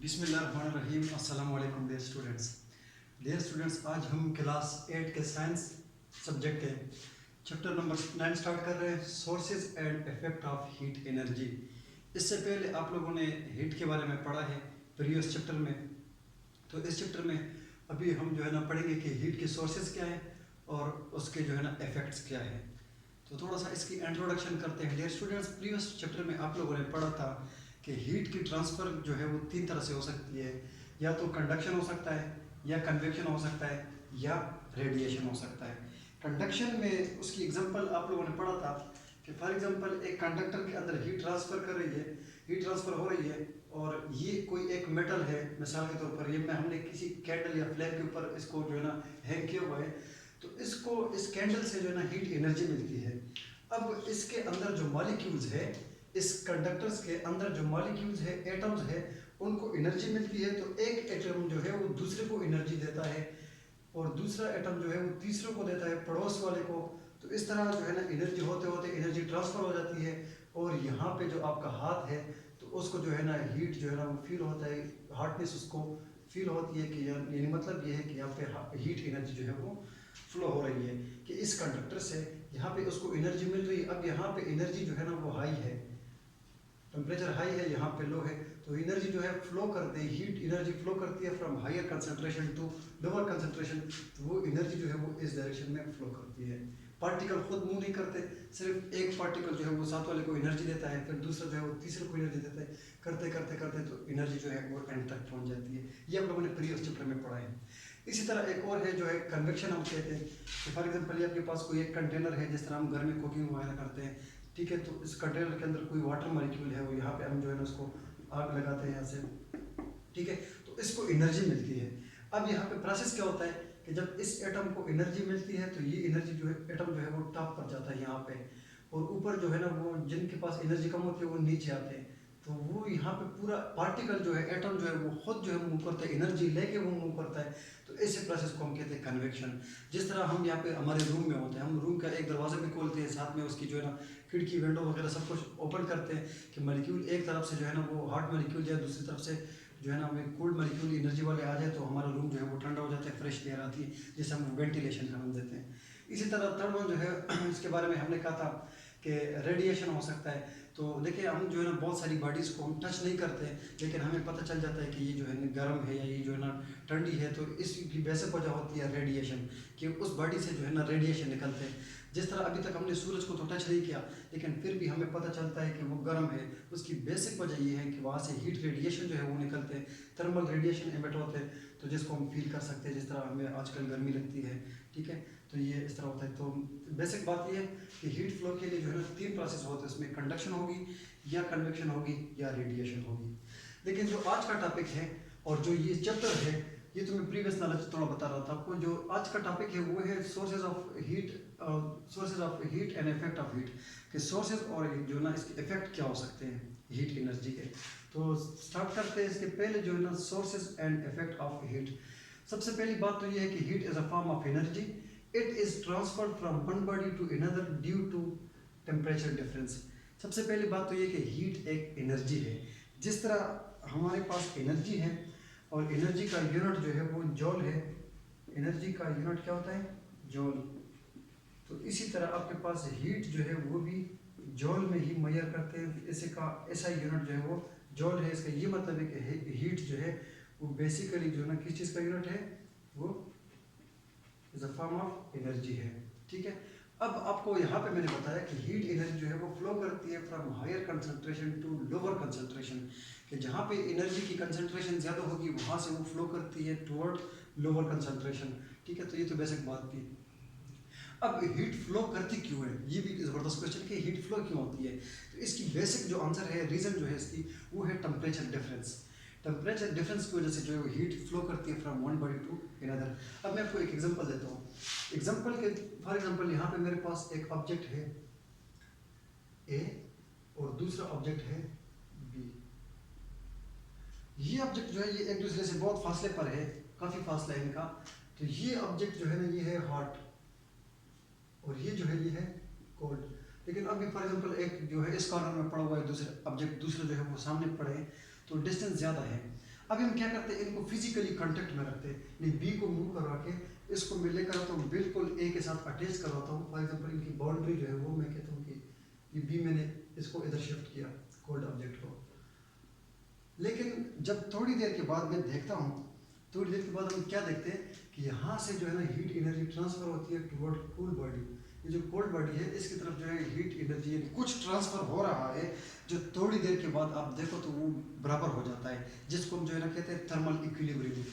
बिस्मिल्लाहिर्रहमानिर्रहीम। अस्सलाम वालेकुम डियर स्टूडेंट्स, आज हम क्लास 8 के साइंस सब्जेक्ट के चैप्टर नंबर 9 स्टार्ट कर रहे हैं, sources and effect of heat energy. इससे पहले आप लोगों ने हीट के बारे में पढ़ा है प्रीवियस चैप्टर में। तो इस चैप्टर में अभी हम जो है ना पढ़ेंगे कि हीट के सोर्सेज क्या है और उसके जो है ना इफेक्ट्स क्या है। तो थोड़ा सा इसकी इंट्रोडक्शन करते हैं। डियर स्टूडेंट्स, प्रीवियस चैप्टर में आप लोगों ने पढ़ा था कि हीट की ट्रांसफ़र जो है वो 3 तरह से हो सकती है, या तो कंडक्शन हो सकता है, या कन्वेक्शन हो सकता है, या रेडिएशन हो सकता है। कंडक्शन में उसकी एग्जांपल आप लोगों ने पढ़ा था कि फॉर एग्जांपल एक कंडक्टर के अंदर हीट ट्रांसफ़र कर रही है, हीट ट्रांसफ़र हो रही है, और ये कोई एक मेटल है, मिसाल के तौर पर ये में हमने किसी कैंडल या फ्लैग के ऊपर इसको जो है ना हैंग किया हुआ है, तो इसको इस कैंडल से जो है ना हीट एनर्जी मिलती है। अब इसके अंदर जो मॉलिक्यूल्स है, इस कंडक्टर्स के अंदर जो मॉलिक्यूल्स है, एटम्स है, उनको एनर्जी मिलती है। तो एक एटम जो है वो दूसरे को एनर्जी देता है, और दूसरा एटम जो है वो तीसरे को देता है, पड़ोस वाले को। तो इस तरह जो है ना एनर्जी होते होते एनर्जी ट्रांसफ़र हो जाती है, और यहाँ पे जो आपका हाथ है तो उसको जो है ना हीट जो है ना वो फील होता है, हार्डनेस उसको फील होती है कि यानी मतलब ये है कि यहाँ पे हीट एनर्जी जो है वो फ्लो हो रही है, कि इस कंडक्टर से यहाँ पे उसको एनर्जी मिल रही है। अब यहाँ पे एनर्जी जो है ना वो हाई है, टेम्परेचर हाई है, यहाँ पे लो है, तो एनर्जी जो है फ्लो करती है, हीट एनर्जी फ्लो करती है from higher concentration to lower concentration. तो वो एनर्जी जो है वो इस डायरेक्शन में फ्लो करती है। पार्टिकल खुद मूव नहीं करते, सिर्फ एक पार्टिकल जो है वो साथ वाले को एनर्जी देता है, फिर दूसरा जो है वो तीसरे को एनर्जी देता है, करते करते करते तो एनर्जी जो है वो एंड तक पहुँच जाती है। ये हम लोगों ने प्रीवियस चैप्टर में पढ़ा है। इसी तरह एक और है जो है कन्वेक्शन हम कहते हैं, कि फॉर एग्जांपल ये आपके पास कोई एक कंटेनर है, जिस तरह हम घर में कुकिंग वगैरह करते हैं, ठीक है, तो इस कंटेनर के अंदर कोई वाटर मॉलिक्यूल है, वो यहाँ पे हम जो है ना उसको आग लगाते हैं यहाँ से, ठीक है, तो इसको एनर्जी मिलती है। अब यहाँ पे प्रोसेस क्या होता है कि जब इस एटम को एनर्जी मिलती है, तो ये एनर्जी जो है एटम जो है वो टॉप पर जाता है यहाँ पे, और ऊपर जो है ना वो जिनके पास एनर्जी कम होती है वो नीचे आते हैं। तो वो यहाँ पे पूरा पार्टिकल जो है, एटम जो है वो खुद जो है मूव करता है, एनर्जी लेके वो मूव करता है। तो ऐसे प्रोसेस को हम कहते हैं कन्वेक्शन। जिस तरह हम यहाँ पे हमारे रूम में होते हैं, हम रूम का एक दरवाज़ा भी खोलते हैं, साथ में उसकी जो है ना खिड़की विंडो वगैरह सब कुछ ओपन करते हैं, कि मॉलिक्यूल एक तरफ से जो है ना वो हॉट मॉलिक्यूल या दूसरी तरफ से जो है ना हमें कोल्ड मॉलिक्यूल एनर्जी वाले आ जाए, तो हमारा रूम जो है वो ठंडा हो जाता है, फ्रेश एयर आती है, जिसे हम वेंटिलेशन का नाम देते हैं। इसी तरह थर्ड वन जो है इसके बारे में हमने कहा था कि रेडिएशन हो सकता है। तो देखिए, हम जो है ना बहुत सारी बॉडीज़ को हम टच नहीं करते, लेकिन हमें पता चल जाता है कि ये जो है गर्म है या ये जो है ना ठंडी है। तो इसकी बेसिक वजह होती है रेडिएशन, कि उस बॉडी से जो है ना रेडिएशन निकलते हैं। जिस तरह अभी तक हमने सूरज को तो टच नहीं किया, लेकिन फिर भी हमें पता चलता है कि वो गर्म है। उसकी बेसिक वजह ये है कि वहाँ से हीट रेडिएशन जो है वो निकलते हैं, थर्मल रेडिएशन एमिट होते हैं, तो जिसको हम फील कर सकते हैं, जिस तरह हमें आजकल गर्मी लगती है, ठीक है। तो ये इस तरह होता है। तो बेसिक बात ये है कि हीट फ्लो के लिए जो है ना 3 प्रोसेस होते हैं, उसमें कंडक्शन होगी, या कन्वेक्शन होगी, या रेडिएशन होगी। लेकिन जो आज का टॉपिक है और जो ये चैप्टर है, ये तो मैं प्रीवियस नॉलेज थोड़ा बता रहा था आपको। जो आज का टॉपिक है वो है sources of heat and effect of heat, के सोर्सेज और जो ना इसके इफेक्ट क्या हो सकते हैं हीट एनर्जी के। तो स्टार्ट करते हैं। इसके पहले जो है ना sources and effect of heat. सबसे पहली बात तो ये है कि heat is a form of energy, it is transferred from one body to another due to temperature difference. सबसे पहली बात तो ये कि हीट एक एनर्जी है। जिस तरह हमारे पास एनर्जी है, और एनर्जी का यूनिट जो है वो जॉल है, एनर्जी का यूनिट क्या होता है, जॉल। तो इसी तरह आपके पास हीट जो है वो भी जॉल में ही मेजर करते हैं। इसी का ऐसा यूनिट जो है वो जॉल है। इसका ये मतलब है कि हीट जो है वो बेसिकली जो है ना किस चीज़ का यूनिट है, वो is a form of energy है, ठीक है। अब आपको यहाँ पे मैंने बताया कि हीट एनर्जी जो है वो फ्लो करती है from higher concentration to lower concentration, कि जहाँ पे एनर्जी की कंसंट्रेशन ज़्यादा होगी वहाँ से वो फ्लो करती है टुवर्ड लोअर कंसंट्रेशन, ठीक है। तो ये तो बेसिक बात थी। अब हीट फ्लो करती क्यों है, ये भी ज़बरदस्त क्वेश्चन कि हीट फ्लो क्यों होती है। तो इसकी बेसिक जो आंसर है, रीज़न जो है इसकी, वो है टेम्परेचर डिफरेंस। टेम्परेचर डिफरेंस की वजह से जो है हीट फ्लो करती है from one body to another. अब मैं आपको एक एग्जांपल देता हूँ। एग्जांपल के फॉर एग्जांपल यहाँ पे मेरे पास एक ऑब्जेक्ट है ए, और दूसरा ऑब्जेक्ट है बी। ये ऑब्जेक्ट जो है ये एक दूसरे से बहुत फासले पर है, काफ़ी फासला है इनका। तो ये ऑब्जेक्ट जो है ना ये है हॉट, और ये जो है ये है कोल्ड। लेकिन अभी फॉर एग्जांपल एक जो है इस कॉर्नर में पड़ा हुआ है, दूसरा ऑब्जेक्ट दूसरा जो है वो सामने पड़े, तो डिस्टेंस ज़्यादा है। अभी हम क्या करते हैं, इनको फिजिकली कांटेक्ट में रखते हैं। नहीं, बी को मूव करवा के इसको मैं लेकर आता हूँ, बिल्कुल ए के साथ अटैच करवाता हूँ। फॉर एग्जाम्पल इनकी बाउंड्री जो है वो मैं कहता हूँ कि ये बी, मैंने इसको इधर शिफ्ट किया कोल्ड ऑब्जेक्ट को। लेकिन जब थोड़ी देर के बाद मैं देखता हूँ, थोड़ी देर के बाद हम क्या देखते हैं कि यहाँ से जो है ना हीट एनर्जी ट्रांसफर होती है टुवर्ड कूल बॉडी। ये जो कोल्ड बॉडी है इसकी तरफ जो है हीट एनर्जी कुछ ट्रांसफर हो रहा है, जो थोड़ी देर के बाद आप देखो तो वो बराबर हो जाता है, जिसको हम जो है ना कहते हैं थर्मल इक्विलिब्रियम।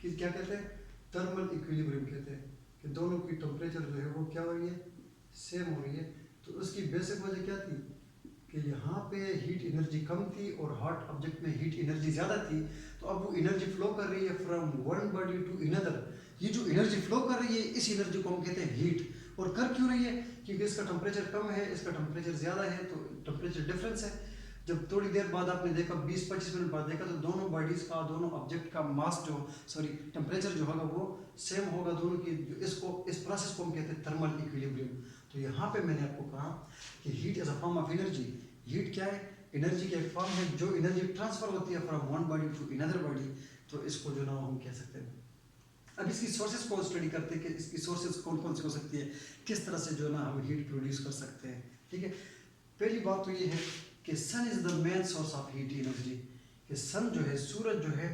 कि क्या कहते हैं, थर्मल इक्विलिब्रियम कहते हैं कि दोनों की टेम्परेचर जो है वो क्या हो रही है, सेम हो रही है। तो उसकी बेसिक वजह क्या थी कि यहाँ पे हीट एनर्जी कम थी और हॉट ऑब्जेक्ट में हीट एनर्जी ज़्यादा थी। तो अब वो एनर्जी फ्लो कर रही है from one body to another. ये जो एनर्जी फ्लो कर रही है इस एनर्जी को हम कहते हैं हीट। और कर क्यों रही है, क्योंकि इसका टेम्परेचर कम है, इसका टेम्परेचर ज़्यादा है, तो टेम्परेचर डिफरेंस है। जब थोड़ी देर बाद आपने देखा, 20-25 मिनट बाद देखा, तो दोनों बॉडीज़ का, दोनों ऑब्जेक्ट का मास जो टेम्परेचर जो होगा वो सेम होगा दोनों की। इसको, इस प्रोसेस को हम कहते हैं थर्मल इक्विलिब्रियम। तो यहाँ पे मैंने आपको कहा कि heat is a form of energy. Heat क्या है, एनर्जी का एक फॉर्म है जो एनर्जी ट्रांसफर होती है from one body to another body. तो इसको जो ना हम कह सकते हैं। अब इसकी सोर्सेज को स्टडी करते हैं कि इसकी सोर्सेज कौन कौन सी हो सकती है, किस तरह से जो ना हम हीट प्रोड्यूस कर सकते हैं। ठीक है, पहली बात तो ये है कि sun is the main source of heat energy. कि सन जो है, सूरज जो है,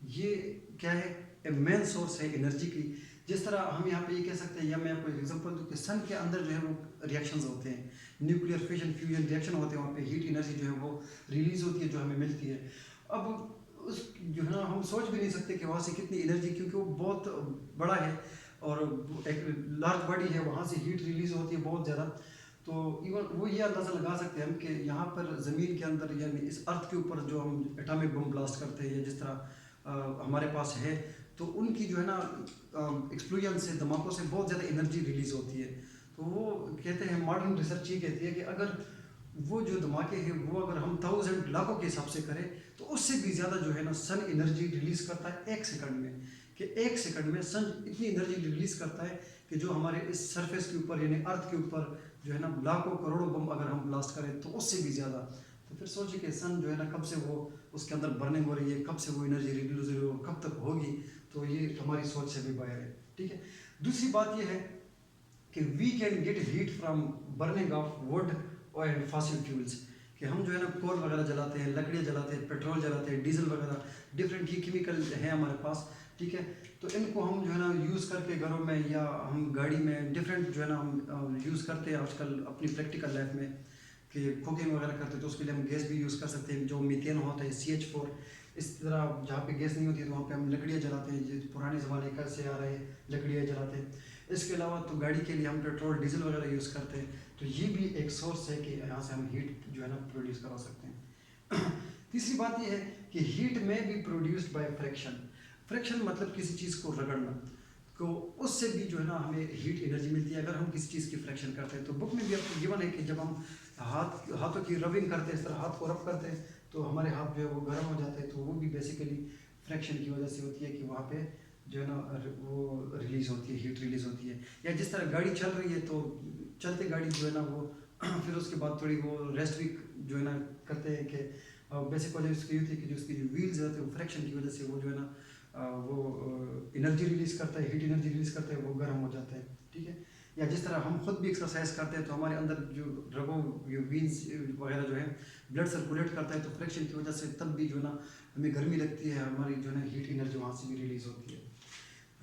ये क्या है, ए मेन सोर्स है एनर्जी की। जिस तरह हम यहाँ पे ये कह सकते हैं, या मैं आपको एक एग्जांपल दूँ कि सन के अंदर जो है वो रिएक्शंस होते हैं, न्यूक्लियर फिशन फ्यूजन रिएक्शन होते हैं, वहाँ पे हीट एनर्जी जो है वो रिलीज होती है, जो हमें मिलती है। अब उस जो है ना, हम सोच भी नहीं सकते कि वहाँ से कितनी एनर्जी, क्योंकि वो बहुत बड़ा है और एक लार्ज बॉडी है, वहाँ से हीट रिलीज होती है बहुत ज़्यादा। तो इवन वो ये अंदाज़ा लगा सकते हैं हम कि यहाँ पर ज़मीन के अंदर, यानी इस अर्थ के ऊपर जो हम एटॉमिक बम ब्लास्ट करते हैं, या जिस तरह हमारे पास है, तो उनकी जो है ना एक्सप्लोजन से, धमाकों से बहुत ज़्यादा एनर्जी रिलीज होती है। तो वो कहते हैं, मॉडर्न रिसर्च ये कहती है कि अगर वो जो धमाके हैं वो अगर हम 1000 लाखों के हिसाब से करें, तो उससे भी ज़्यादा जो है ना सन एनर्जी रिलीज करता है 1 सेकंड में। कि 1 सेकंड में सन इतनी एनर्जी रिलीज करता है कि जो हमारे इस सरफेस के ऊपर, यानी अर्थ के ऊपर जो है ना लाखों करोड़ों बम अगर हम ब्लास्ट करें तो उससे भी ज़्यादा। तो फिर सोचिए कि सन जो है ना कब से वो उसके अंदर बर्निंग हो रही है, कब से वो एनर्जी रिलीज हो रही है और कब तक होगी। तो ये हमारी सोच से भी बाहर है। ठीक है, दूसरी बात ये है कि we can get heat from burning of wood and fossil fuels. कि हम जो है ना कोल वगैरह जलाते हैं, लकड़ियाँ जलाते हैं, पेट्रोल जलाते हैं, डीजल वगैरह, डिफरेंट ये केमिकल हैं हमारे पास। ठीक है, तो इनको हम जो है ना यूज़ करके घरों में या हम गाड़ी में डिफरेंट जो है ना हम यूज़ करते हैं आजकल अपनी प्रैक्टिकल लाइफ में। कि कुकिंग वगैरह करते हैं तो उसके लिए हम गैस भी यूज़ कर सकते हैं, जो मीथेन होता है, CH4। इस तरह जहाँ पे गैस नहीं होती है तो वहाँ पे हम लकड़ियाँ जलाते हैं, जो पुराने ज़माने का से आ रहे हैं, लकड़ियाँ जलाते हैं। इसके अलावा तो गाड़ी के लिए हम पेट्रोल डीजल वगैरह यूज़ करते हैं। तो ये भी एक सोर्स है कि यहाँ से हम हीट जो है ना प्रोड्यूस करा सकते हैं। तीसरी बात ये है कि हीट में be produced by friction. Friction मतलब किसी चीज़ को रगड़ना, तो उससे भी जो है ना हमें हीट एनर्जी मिलती है अगर हम किसी चीज़ की फ्रिक्शन करते हैं। तो बुक में भी आपको गिवन है कि जब हम हाथों की रबिंग करते हैं, इस तरह हाथ को रब करते हैं, तो हमारे हाथ जो है वो गर्म हो जाते हैं। तो वो भी बेसिकली फ्रिक्शन की वजह से होती है कि वहाँ पे जो है ना वो रिलीज़ होती है, हीट रिलीज़ होती है। या जिस तरह गाड़ी चल रही है तो चलते गाड़ी जो है ना वो फिर उसके बाद थोड़ी वो रेस्ट भी जो है ना करते हैं। कि बेसिक वजह उसकी होती है कि जो उसकी जो व्हील्स होते हैं वो फ्रिक्शन की वजह से वो जो है ना वो एनर्जी रिलीज़ करता है, हीट एनर्जी रिलीज़ करता है, वो गर्म हो जाता है। ठीक है, या जिस तरह हम खुद भी एक्सरसाइज करते हैं तो हमारे अंदर जो रगों, जो वीन्स वगैरह जो है ब्लड सर्कुलेट करता है, तो फ्रिक्शन की वजह से तब भी जो है ना हमें गर्मी लगती है, हमारी जो है ना हीट एनर्जी वहाँ से भी रिलीज़ होती है।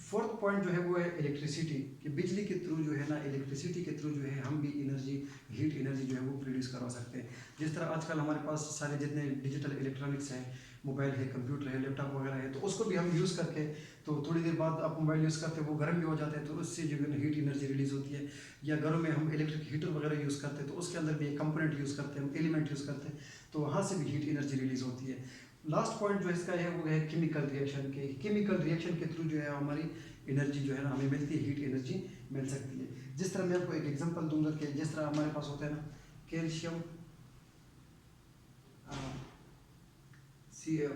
फोर्थ पॉइंट जो है वो है इलेक्ट्रिसिटी। कि बिजली के थ्रू जो है ना, इलेक्ट्रिसिटी के थ्रू जो है हम भी एनर्जी, हीट एनर्जी जो है वो प्रोड्यूस करवा सकते हैं। जिस तरह आजकल हमारे पास सारे जितने डिजिटल इलेक्ट्रॉनिक्स हैं, मोबाइल है, कंप्यूटर है, लैपटॉप वगैरह है, तो उसको भी हम यूज़ करके, तो थोड़ी देर बाद आप मोबाइल यूज़ करते हैं वो गर्म भी हो जाते हैं, तो उससे जो है हीट एनर्जी रिलीज़ होती है। या घरों में हम इलेक्ट्रिक हीटर वगैरह यूज़ करते हैं तो उसके अंदर भी एक कंपोनेंट यूज़ करते हैं, हम एलिमेंट यूज़ करते हैं, तो वहाँ से भी हीट एनर्जी रिलीज़ होती है। लास्ट पॉइंट जो इसका है वो है केमिकल रिएक्शन के। केमिकल रिएक्शन के थ्रू जो है हमारी एनर्जी जो है ना हमें मिलती है, हीट एनर्जी मिल सकती है। जिस तरह मैं आपको एक एग्जांपल दूंगा कि जिस तरह हमारे पास होता है ना कैल्शियम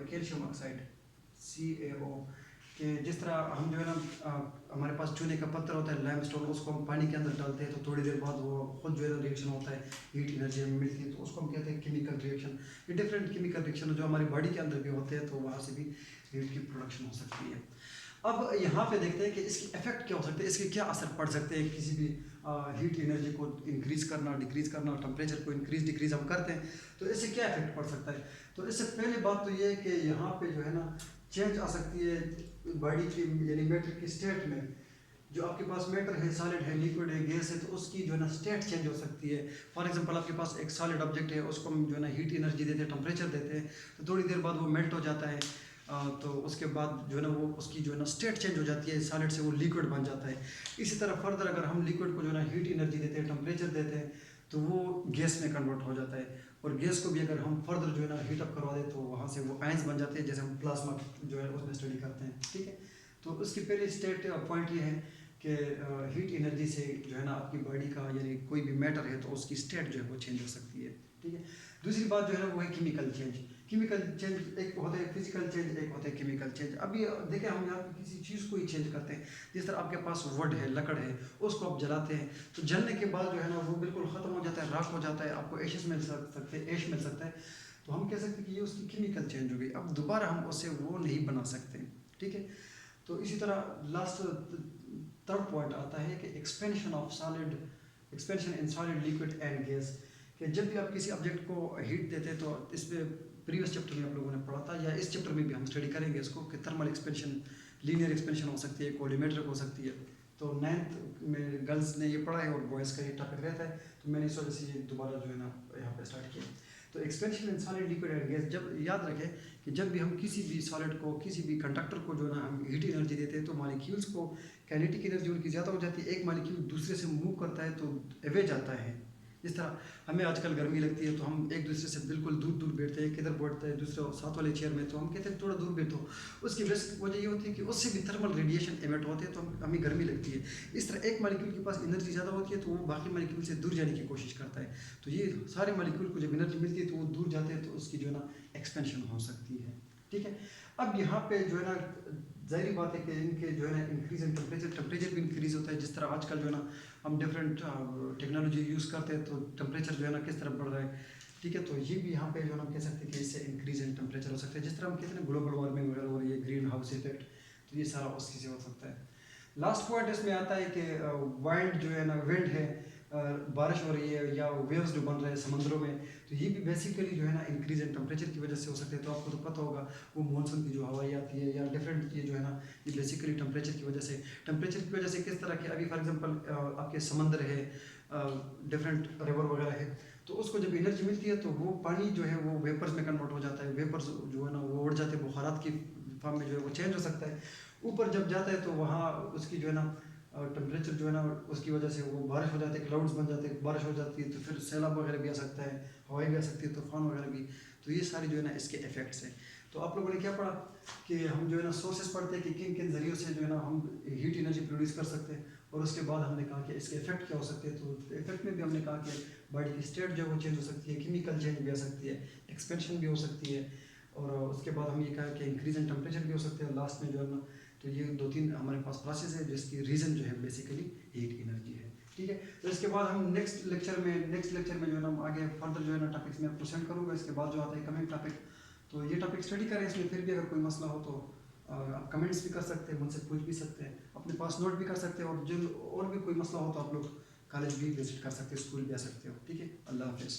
कैल्शियम ऑक्साइड CaO, कि जिस तरह हम जो है ना हमारे पास चूने का पत्थर होता है लाइमस्टोन, उसको हम पानी के अंदर डालते हैं तो थोड़ी देर बाद वो खुद जो है ना रिएक्शन होता है, हीट एनर्जी हमें मिलती है, तो उसको हम कहते हैं केमिकल रिएक्शन। ये डिफरेंट केमिकल रिएक्शन जो हमारी बॉडी के अंदर भी होते हैं, तो वहाँ से भी हीट की प्रोडक्शन हो सकती है। अब यहाँ पे देखते हैं कि इसके इफेक्ट क्या हो सकते हैं, इसके क्या असर पड़ सकते हैं किसी भी हीट एनर्जी को इंक्रीज करना, डिक्रीज करना, टेम्परेचर को इंक्रीज डिक्रीज हम करते हैं तो इससे क्या इफेक्ट पड़ सकता है। तो इससे पहले बात तो ये है कि यहाँ पे जो है ना चेंज आ सकती है बॉडी की, यानी मैटर की स्टेट में। जो आपके पास मैटर है, सॉलिड है, लिक्विड है, गैस है, तो उसकी जो है ना स्टेट चेंज हो सकती है। फॉर एग्जांपल आपके पास एक सॉलिड ऑब्जेक्ट है, उसको हम जो है ना हीट एनर्जी देते हैं, टेम्परेचर देते हैं, तो थोड़ी देर बाद वो मेल्ट हो जाता है। तो उसके बाद जो है ना वो उसकी जो है ना स्टेट चेंज हो जाती है, सॉलिड से वो लिक्विड बन जाता है। इसी तरह फर्दर अगर हम लिक्विड को जो है ना हीट एनर्जी देते हैं, टेम्परेचर देते हैं, तो वो गैस में कन्वर्ट हो जाता है। और गैस को भी अगर हम फर्दर जो है ना हीट अप करवा दें तो वहाँ से वो आयंस बन जाते हैं, जैसे हम प्लाज्मा जो है उसमें स्टडी करते हैं, ठीक है। तो उसकी पहली स्टेट पॉइंट ये है कि हीट एनर्जी से जो है ना आपकी बॉडी का, यानी कोई भी मैटर है तो उसकी स्टेट जो है वो चेंज हो सकती है, ठीक है। दूसरी बात जो है ना वो है केमिकल चेंज। केमिकल चेंज एक होता है फिजिकल चेंज, एक होता है केमिकल चेंज। अभी देखें हम यहाँ पे किसी चीज़ को ही चेंज करते हैं, जिस तरह आपके पास वुड है, लकड़ है, उसको आप जलाते हैं तो जलने के बाद जो है ना वो बिल्कुल ख़त्म हो जाता है, राख हो जाता है, आपको एशेस मिल सकते हैं, ऐश मिल सकता है। तो हम कह सकते हैं कि ये उसकी केमिकल चेंज हो गई, अब दोबारा हम उससे वो नहीं बना सकते, ठीक है। तो इसी तरह लास्ट थर्ड पॉइंट आता है कि expansion of solid, expansion in solid, liquid and gas. कि जब भी आप किसी ऑब्जेक्ट को हीट देते हैं तो इस पे प्रीवियस चैप्टर में आप लोगों ने पढ़ा था, या इस चैप्टर में भी हम स्टडी करेंगे इसको, कि थर्मल एक्सपेंशन, लीनियर एक्सपेंशन हो सकती है, कोलिमेट्रिक हो सकती है। तो 9th में गर्ल्स ने ये पढ़ा है और बॉयज़ का ये टॉपिक रहता है, तो मैंने इस वजह से ये दोबारा जो है ना यहाँ पे स्टार्ट किया। तो expansion in solid, liquid and gas, जब याद रखें कि जब भी हम किसी भी सॉलिड को, किसी भी कंडक्टर को जो है ना हम हीट एनर्जी देते हैं तो मॉलिक्यूल्स को काइनेटिक एनर्जी उनकी ज़्यादा हो जाती है, एक मॉलिक्यूल दूसरे से मूव करता है तो अवे जाता है। जिस तरह हमें आजकल गर्मी लगती है तो हम एक दूसरे से बिल्कुल दूर दूर बैठते हैं, किधर बैठते हैं दूसरे साथ वाले चेयर में, तो हम कहते हैं थोड़ा दूर बैठो। उसकी वजह ये होती है कि उससे भी थर्मल रेडिएशन एमिट होते हैं तो हमें गर्मी लगती है। इस तरह एक मॉलिक्यूल के पास एनर्जी ज़्यादा होती है तो वो बाकी मॉलिक्यूल से दूर जाने की कोशिश करता है। तो ये सारे मॉलिक्यूल को जब एनर्जी मिलती है तो वो दूर जाते हैं, तो उसकी जो है ना एक्सपेंशन हो सकती है, ठीक है। अब यहाँ पे जो है ना ज़ाहिर बात है कि इनके जो है ना इंक्रीज इन टेम्परेचर भी इंक्रीज होता है। जिस तरह आजकल जो है ना हम डिफरेंट टेक्नोलॉजी यूज़ करते हैं तो टेम्परेचर जो है ना किस तरह बढ़ रहा है, ठीक है। तो ये भी यहाँ पे जो है ना हम कह सकते हैं कि इससे इंक्रीज इन टेम्परेचर हो सकता है। जिस तरह हम कहते हैं ग्लोबल वार्मिंग वगैरह हो रही है, ग्रीन हाउस इफेक्ट, तो ये सारा उसकी से हो सकता है। लास्ट पॉइंट इसमें आता है कि वाइंड जो है ना, विंड है, बारिश हो रही है या वेव्स जो बन रहे हैं समंदरों में, तो ये भी बेसिकली जो है ना इंक्रीज इन टेम्परेचर की वजह से हो सकते हैं। तो आपको तो पता होगा वो मानसून की जो हवाई आती है या डिफरेंट ये जो है ना ये बेसिकली टेम्परेचर की वजह से, टेम्परेचर की वजह से किस तरह के, अभी फॉर एग्जांपल आपके समंदर है, डिफरेंट रिवर वगैरह है, तो उसको जब एनर्जी मिलती है तो वो पानी जो है वो वेपर्स में कन्वर्ट हो जाता है, वेपर्स जो है ना वो उड़ जाते हैं, बुखारात की फॉर्म में जो है वो चेंज हो सकता है। ऊपर जब जाता है तो वहाँ उसकी जो है ना टेम्परेचर जो है ना उसकी वजह से वो बारिश हो जाती है, क्लाउड्स बन जाते हैं, बारिश हो जाती है, तो फिर सैलाब वगैरह भी आ सकता है, हवाई भी आ सकती है, तूफान वगैरह भी। तो ये सारी जो है ना इसके इफेक्ट्स हैं। तो आप लोगों ने क्या पढ़ा कि हम जो है ना सोर्सेस पढ़ते हैं कि किन किन जरियों से जो है ना हम हीट एनर्जी प्रोड्यूस कर सकते हैं, और उसके बाद हमने कहा कि इसके इफेक्ट क्या हो सकते हैं। तो इफेक्ट में भी हमने कहा कि बॉडी की स्टेट जो है वो चेंज हो सकती है, केमिकल चेंज भी आ सकती है, एक्सपेंशन भी हो सकती है, और उसके बाद हम ये कहा कि इंक्रीज इन टेम्परेचर भी हो सकते हैं लास्ट में जो है ना। तो ये 2-3 हमारे पास प्रोसेस है जिसकी रीज़न जो है बेसिकली हीट एनर्जी है, ठीक है। तो इसके बाद हम नेक्स्ट लेक्चर में जो है ना हम आगे फर्दर जो है ना टॉपिक्स में आपको सेंड करूँगा। इसके बाद जो आता है कमिंग टॉपिक, तो ये टॉपिक स्टडी करें। इसमें फिर भी अगर कोई मसला हो तो आप कमेंट्स भी कर सकते हैं, मुझसे पूछ भी सकते हैं, अपने पास नोट भी कर सकते हैं, और जो और भी कोई मसला हो तो आप लोग कॉलेज भी विजिट कर सकते हैं, स्कूल भी आ सकते हो, ठीक है। अल्लाह हाफिज़।